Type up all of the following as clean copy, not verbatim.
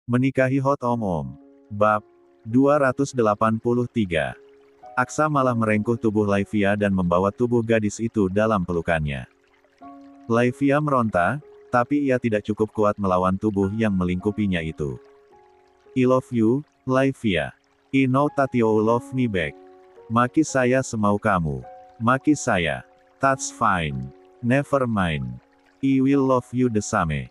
Menikahi Hot Om. Bab 283. Aksa malah merengkuh tubuh Laivia dan membawa tubuh gadis itu dalam pelukannya. Laivia meronta, tapi ia tidak cukup kuat melawan tubuh yang melingkupinya itu. I love you, Laivia. I know that you love me back. Maki saya semau kamu. Maki saya. That's fine. Never mind. I will love you the same.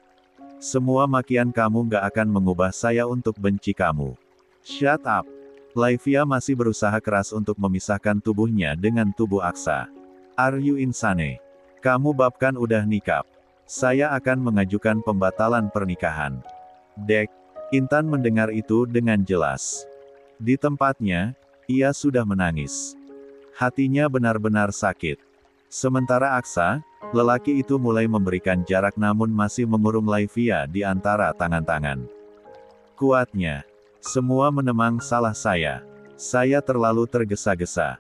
Semua makian kamu gak akan mengubah saya untuk benci kamu. Shut up. Laivia masih berusaha keras untuk memisahkan tubuhnya dengan tubuh Aksa. Are you insane? Kamu babkan udah nikah. Saya akan mengajukan pembatalan pernikahan. Dek. Intan mendengar itu dengan jelas. Di tempatnya, ia sudah menangis. Hatinya benar-benar sakit. Sementara Aksa, lelaki itu mulai memberikan jarak namun masih mengurung Laivia di antara tangan-tangan. Kuatnya. Semua menemang salah saya. Saya terlalu tergesa-gesa.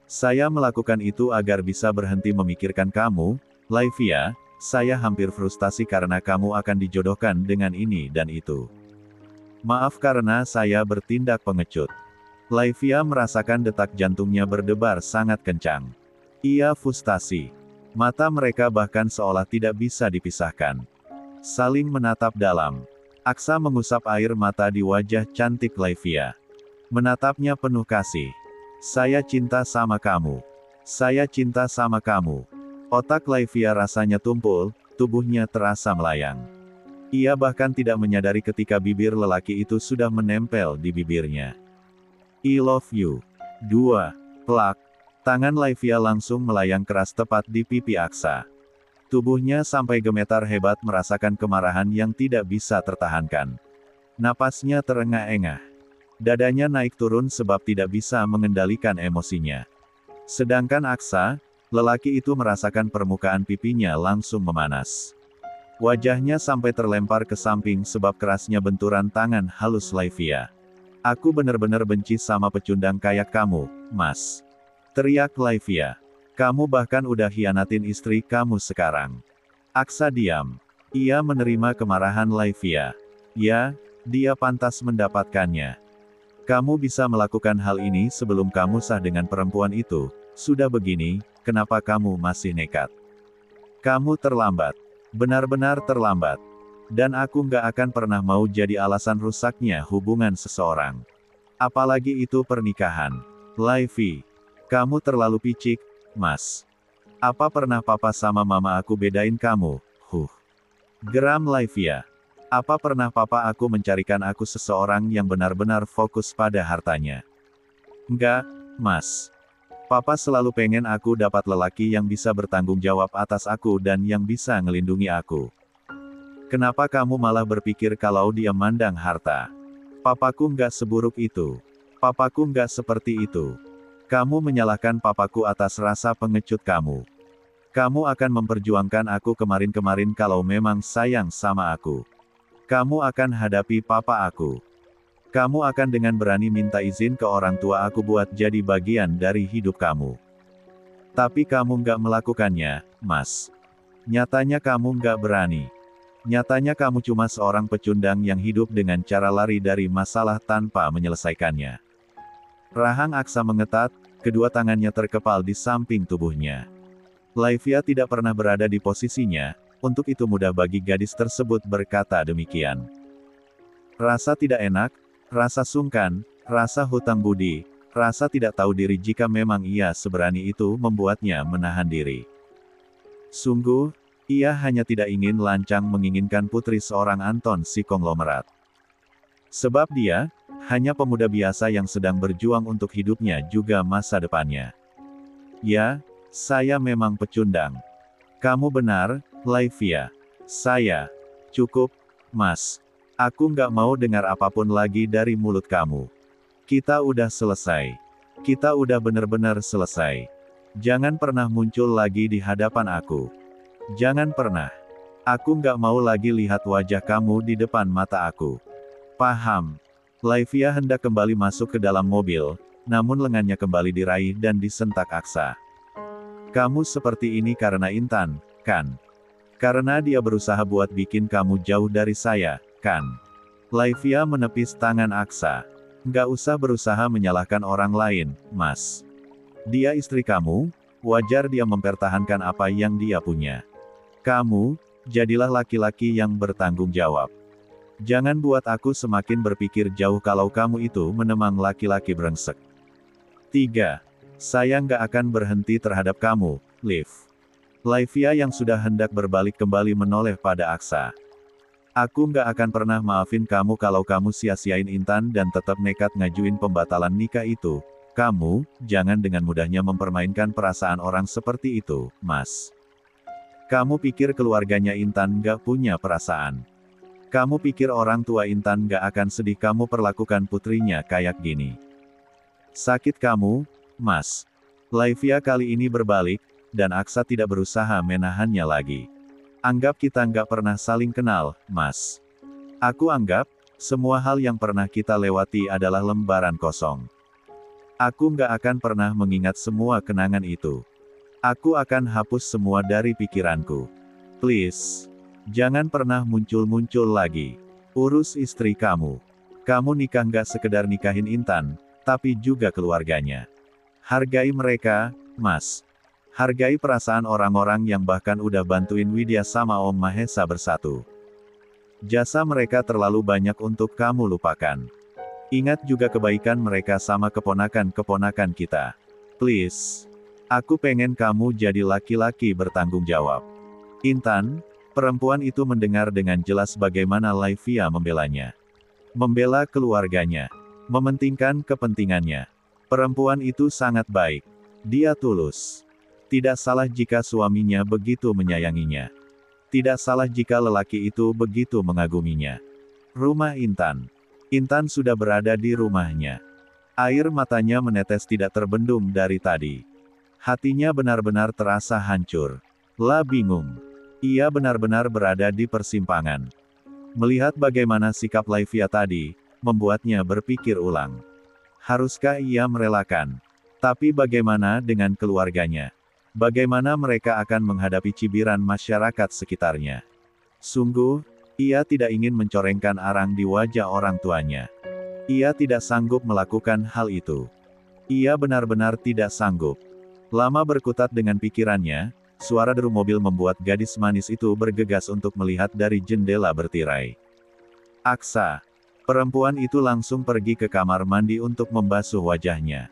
Saya melakukan itu agar bisa berhenti memikirkan kamu, Laivia. Saya hampir frustasi karena kamu akan dijodohkan dengan ini dan itu. Maaf karena saya bertindak pengecut. Laivia merasakan detak jantungnya berdebar sangat kencang. Ia frustasi. Mata mereka bahkan seolah tidak bisa dipisahkan. Saling menatap dalam. Aksa mengusap air mata di wajah cantik Laivia. Menatapnya penuh kasih. Saya cinta sama kamu. Saya cinta sama kamu. Otak Laivia rasanya tumpul, tubuhnya terasa melayang. Ia bahkan tidak menyadari ketika bibir lelaki itu sudah menempel di bibirnya. I love you. 2. Plak. Tangan Laivia langsung melayang keras tepat di pipi Aksa. Tubuhnya sampai gemetar hebat merasakan kemarahan yang tidak bisa tertahankan. Napasnya terengah-engah. Dadanya naik turun sebab tidak bisa mengendalikan emosinya. Sedangkan Aksa, lelaki itu merasakan permukaan pipinya langsung memanas. Wajahnya sampai terlempar ke samping sebab kerasnya benturan tangan halus Laivia. Aku benar-benar benci sama pecundang kayak kamu, Mas. Teriak Laivia. Kamu bahkan udah hianatin istri kamu sekarang. Aksa diam. Ia menerima kemarahan Laivia. Ya, dia pantas mendapatkannya. Kamu bisa melakukan hal ini sebelum kamu sah dengan perempuan itu. Sudah begini, kenapa kamu masih nekat? Kamu terlambat. Benar-benar terlambat. Dan aku nggak akan pernah mau jadi alasan rusaknya hubungan seseorang. Apalagi itu pernikahan. Laivia. Kamu terlalu picik, Mas. Apa pernah papa sama mama aku bedain kamu? Geram Laivia. Apa pernah papa aku mencarikan aku seseorang yang benar-benar fokus pada hartanya? Enggak, Mas. Papa selalu pengen aku dapat lelaki yang bisa bertanggung jawab atas aku dan yang bisa ngelindungi aku. Kenapa kamu malah berpikir kalau dia mandang harta? Papaku nggak seburuk itu. Papaku nggak seperti itu. Kamu menyalahkan papaku atas rasa pengecut kamu. Kamu akan memperjuangkan aku kemarin-kemarin kalau memang sayang sama aku. Kamu akan hadapi papa aku. Kamu akan dengan berani minta izin ke orang tua aku buat jadi bagian dari hidup kamu. Tapi kamu nggak melakukannya, Mas. Nyatanya kamu nggak berani. Nyatanya kamu cuma seorang pecundang yang hidup dengan cara lari dari masalah tanpa menyelesaikannya. Rahang Aksa mengetat, kedua tangannya terkepal di samping tubuhnya. Laivia tidak pernah berada di posisinya, untuk itu mudah bagi gadis tersebut berkata demikian. Rasa tidak enak, rasa sungkan, rasa hutang budi, rasa tidak tahu diri jika memang ia seberani itu membuatnya menahan diri. Sungguh, ia hanya tidak ingin lancang menginginkan putri seorang Anton si konglomerat. Sebab dia, hanya pemuda biasa yang sedang berjuang untuk hidupnya juga masa depannya. Ya, saya memang pecundang. Kamu benar, Laivia. Saya. Cukup, Mas. Aku nggak mau dengar apapun lagi dari mulut kamu. Kita udah selesai. Kita udah benar-benar selesai. Jangan pernah muncul lagi di hadapan aku. Jangan pernah. Aku nggak mau lagi lihat wajah kamu di depan mata aku. Paham. Laivia hendak kembali masuk ke dalam mobil, namun lengannya kembali diraih dan disentak Aksa. Kamu seperti ini karena Intan, kan? Karena dia berusaha buat bikin kamu jauh dari saya, kan? Laivia menepis tangan Aksa. Nggak usah berusaha menyalahkan orang lain, Mas. Dia istri kamu, wajar dia mempertahankan apa yang dia punya. Kamu, jadilah laki-laki yang bertanggung jawab. Jangan buat aku semakin berpikir jauh kalau kamu itu menemang laki-laki brengsek. 3. Saya nggak akan berhenti terhadap kamu, Liv. Laivia yang sudah hendak berbalik kembali menoleh pada Aksa. Aku nggak akan pernah maafin kamu kalau kamu sia-siain Intan dan tetap nekat ngajuin pembatalan nikah itu. Kamu, jangan dengan mudahnya mempermainkan perasaan orang seperti itu, Mas. Kamu pikir keluarganya Intan nggak punya perasaan? Kamu pikir orang tua Intan nggak akan sedih kamu perlakukan putrinya kayak gini? Sakit kamu, Mas. Laivia kali ini berbalik, dan Aksa tidak berusaha menahannya lagi. Anggap kita nggak pernah saling kenal, Mas. Aku anggap, semua hal yang pernah kita lewati adalah lembaran kosong. Aku nggak akan pernah mengingat semua kenangan itu. Aku akan hapus semua dari pikiranku. Please. Jangan pernah muncul-muncul lagi. Urus istri kamu. Kamu nikah nggak sekedar nikahin Intan, tapi juga keluarganya. Hargai mereka, Mas. Hargai perasaan orang-orang yang bahkan udah bantuin Widya sama Om Mahesa bersatu. Jasa mereka terlalu banyak untuk kamu lupakan. Ingat juga kebaikan mereka sama keponakan-keponakan kita. Please. Aku pengen kamu jadi laki-laki bertanggung jawab. Intan, perempuan itu mendengar dengan jelas bagaimana Laivia membelanya. Membela keluarganya. Mementingkan kepentingannya. Perempuan itu sangat baik. Dia tulus. Tidak salah jika suaminya begitu menyayanginya. Tidak salah jika lelaki itu begitu mengaguminya. Rumah Intan. Intan sudah berada di rumahnya. Air matanya menetes tidak terbendung dari tadi. Hatinya benar-benar terasa hancur. Lah bingung. Ia benar-benar berada di persimpangan. Melihat bagaimana sikap Laivia tadi, membuatnya berpikir ulang. Haruskah ia merelakan? Tapi bagaimana dengan keluarganya? Bagaimana mereka akan menghadapi cibiran masyarakat sekitarnya? Sungguh, ia tidak ingin mencorengkan arang di wajah orang tuanya. Ia tidak sanggup melakukan hal itu. Ia benar-benar tidak sanggup. Lama berkutat dengan pikirannya, suara deru mobil membuat gadis manis itu bergegas untuk melihat dari jendela bertirai. Aksa. Perempuan itu langsung pergi ke kamar mandi untuk membasuh wajahnya.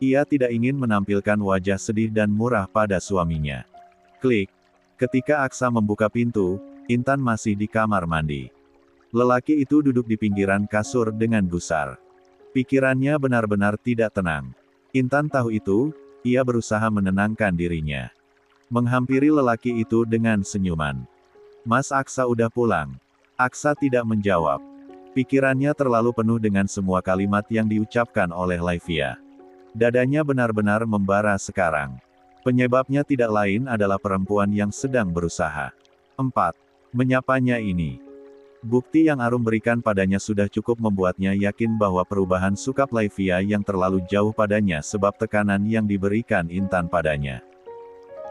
Ia tidak ingin menampilkan wajah sedih dan murah pada suaminya. Klik. Ketika Aksa membuka pintu, Intan masih di kamar mandi. Lelaki itu duduk di pinggiran kasur dengan gusar. Pikirannya benar-benar tidak tenang. Intan tahu itu, ia berusaha menenangkan dirinya. Menghampiri lelaki itu dengan senyuman. Mas Aksa udah pulang. Aksa tidak menjawab. Pikirannya terlalu penuh dengan semua kalimat yang diucapkan oleh Laivia. Dadanya benar-benar membara sekarang. Penyebabnya tidak lain adalah perempuan yang sedang berusaha. 4. Menyapanya ini. Bukti yang Arum berikan padanya sudah cukup membuatnya yakin bahwa perubahan sikap Laivia yang terlalu jauh padanya sebab tekanan yang diberikan Intan padanya.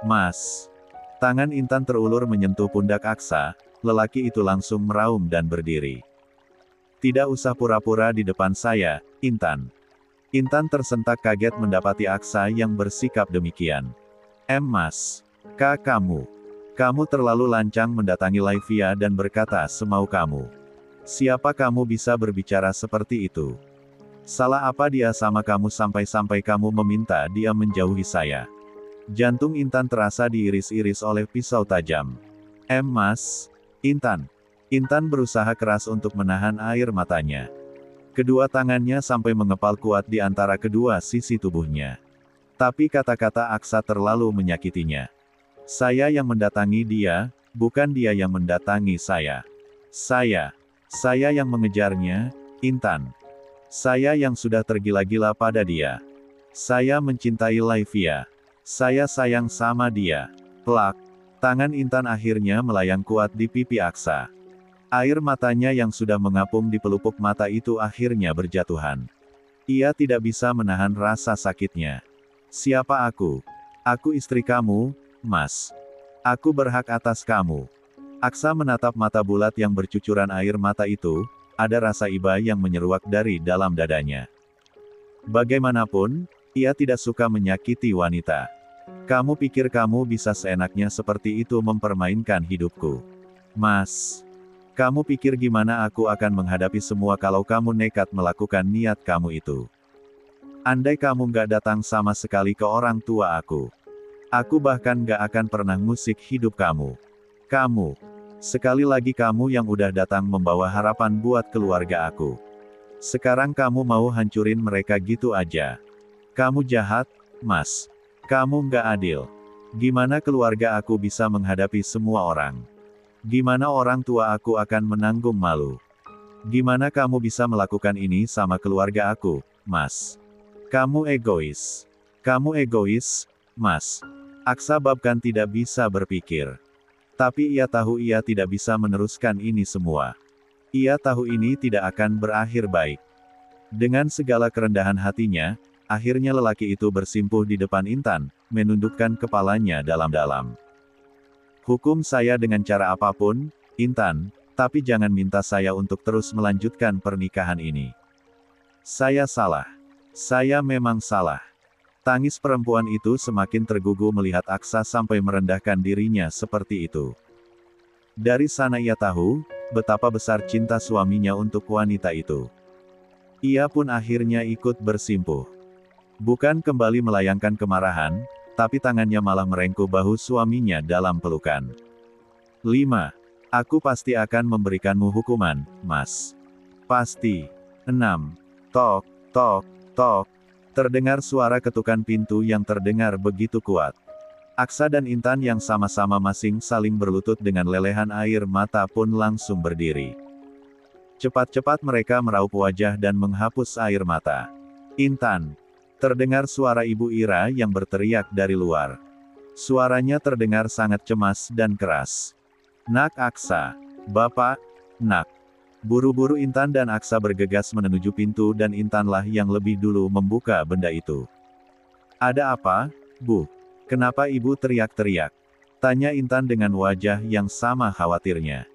Mas. Tangan Intan terulur menyentuh pundak Aksa, lelaki itu langsung meraung dan berdiri. Tidak usah pura-pura di depan saya, Intan. Intan tersentak kaget mendapati Aksa yang bersikap demikian. Mas. Kamu. Kamu terlalu lancang mendatangi Laivia dan berkata semau kamu. Siapa kamu bisa berbicara seperti itu? Salah apa dia sama kamu sampai-sampai kamu meminta dia menjauhi saya? Jantung Intan terasa diiris-iris oleh pisau tajam. Mas. Intan. Intan berusaha keras untuk menahan air matanya. Kedua tangannya sampai mengepal kuat di antara kedua sisi tubuhnya. Tapi kata-kata Aksa terlalu menyakitinya. Saya yang mendatangi dia, bukan dia yang mendatangi saya. Saya yang mengejarnya, Intan. Saya yang sudah tergila-gila pada dia. Saya mencintai Laivia. Saya sayang sama dia. Plak. Tangan Intan akhirnya melayang kuat di pipi Aksa. Air matanya yang sudah mengapung di pelupuk mata itu akhirnya berjatuhan. Ia tidak bisa menahan rasa sakitnya. Siapa aku? Aku istri kamu, Mas. Aku berhak atas kamu. Aksa menatap mata bulat yang bercucuran air mata itu, ada rasa iba yang menyeruak dari dalam dadanya. Bagaimanapun, ia tidak suka menyakiti wanita. Kamu pikir kamu bisa seenaknya seperti itu mempermainkan hidupku? Mas, kamu pikir gimana aku akan menghadapi semua kalau kamu nekat melakukan niat kamu itu? Andai kamu nggak datang sama sekali ke orang tua aku bahkan nggak akan pernah ngusik hidup kamu. Kamu, sekali lagi kamu yang udah datang membawa harapan buat keluarga aku. Sekarang kamu mau hancurin mereka gitu aja. Kamu jahat, Mas. Kamu nggak adil. Gimana keluarga aku bisa menghadapi semua orang? Gimana orang tua aku akan menanggung malu? Gimana kamu bisa melakukan ini sama keluarga aku, Mas? Kamu egois. Kamu egois, Mas. Aksa bahkan tidak bisa berpikir. Tapi ia tahu ia tidak bisa meneruskan ini semua. Ia tahu ini tidak akan berakhir baik. Dengan segala kerendahan hatinya, akhirnya lelaki itu bersimpuh di depan Intan, menundukkan kepalanya dalam-dalam. Hukum saya dengan cara apapun, Intan, tapi jangan minta saya untuk terus melanjutkan pernikahan ini. Saya salah. Saya memang salah. Tangis perempuan itu semakin tergugu melihat Aksa sampai merendahkan dirinya seperti itu. Dari sana ia tahu, betapa besar cinta suaminya untuk wanita itu. Ia pun akhirnya ikut bersimpuh. Bukan kembali melayangkan kemarahan, tapi tangannya malah merengkuh bahu suaminya dalam pelukan. 5. Aku pasti akan memberikanmu hukuman, Mas. Pasti. 6. Tok, tok, tok. Terdengar suara ketukan pintu yang terdengar begitu kuat. Aksa dan Intan yang sama-sama masing saling berlutut dengan lelehan air mata pun langsung berdiri. Cepat-cepat mereka meraup wajah dan menghapus air mata. Intan. Terdengar suara Ibu Ira yang berteriak dari luar. Suaranya terdengar sangat cemas dan keras. Nak Aksa. Bapak. Nak. Buru-buru Intan dan Aksa bergegas menuju pintu dan Intanlah yang lebih dulu membuka benda itu. Ada apa, Bu? Kenapa Ibu teriak-teriak? Tanya Intan dengan wajah yang sama khawatirnya.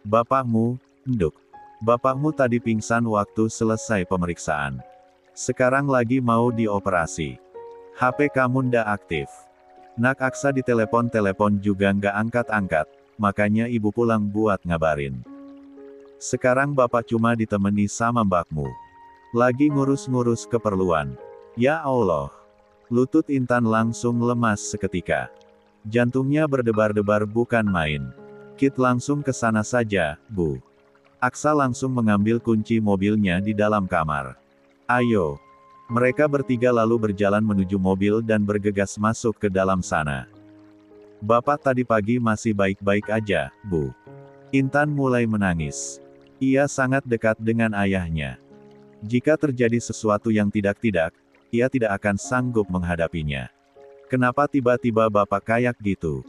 Bapakmu, Nduk. Bapakmu tadi pingsan waktu selesai pemeriksaan. Sekarang lagi mau dioperasi. HP kamu ndak aktif. Nak Aksa ditelepon-telepon juga nggak angkat-angkat, makanya ibu pulang buat ngabarin. Sekarang bapak cuma ditemani sama mbakmu. Lagi ngurus-ngurus keperluan. Ya Allah. Lutut Intan langsung lemas seketika. Jantungnya berdebar-debar bukan main. Kit langsung ke sana saja, Bu. Aksa langsung mengambil kunci mobilnya di dalam kamar. Ayo. Mereka bertiga lalu berjalan menuju mobil dan bergegas masuk ke dalam sana. Bapak tadi pagi masih baik-baik aja, Bu. Intan mulai menangis. Ia sangat dekat dengan ayahnya. Jika terjadi sesuatu yang tidak-tidak, ia tidak akan sanggup menghadapinya. Kenapa tiba-tiba bapak kayak gitu?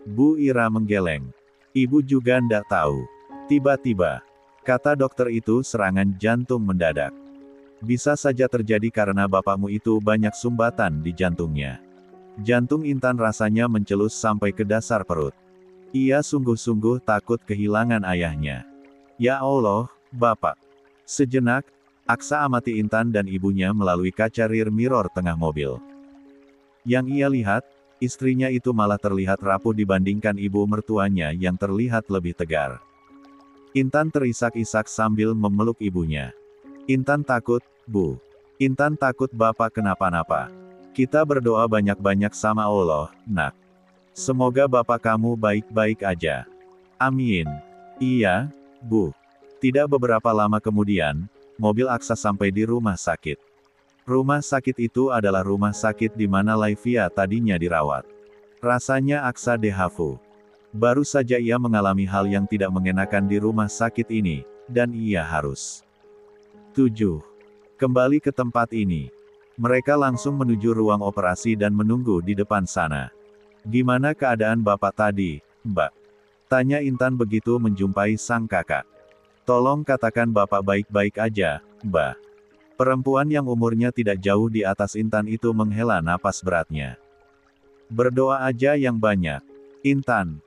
Bu Ira menggeleng. Ibu juga ndak tahu. Tiba-tiba, kata dokter itu serangan jantung mendadak. Bisa saja terjadi karena bapakmu itu banyak sumbatan di jantungnya. Jantung Intan rasanya mencelus sampai ke dasar perut. Ia sungguh-sungguh takut kehilangan ayahnya. Ya Allah, Bapak. Sejenak, Aksa amati Intan dan ibunya melalui kaca rear mirror tengah mobil. Yang ia lihat, istrinya itu malah terlihat rapuh dibandingkan ibu mertuanya yang terlihat lebih tegar. Intan terisak-isak sambil memeluk ibunya. Intan takut, Bu. Intan takut Bapak kenapa-napa. Kita berdoa banyak-banyak sama Allah, Nak. Semoga Bapak kamu baik-baik aja. Amin. Iya, Bu. Tidak beberapa lama kemudian, mobil Aksa sampai di rumah sakit. Rumah sakit itu adalah rumah sakit di mana Laivia tadinya dirawat. Rasanya Aksa dehavu. Baru saja ia mengalami hal yang tidak mengenakan di rumah sakit ini, dan ia harus 7. Kembali ke tempat ini. Mereka langsung menuju ruang operasi dan menunggu di depan sana. Gimana keadaan Bapak tadi, Mbak? Tanya Intan begitu menjumpai sang kakak. Tolong katakan Bapak baik-baik aja, Mbak. Perempuan yang umurnya tidak jauh di atas Intan itu menghela napas beratnya. Berdoa aja yang banyak. Intan,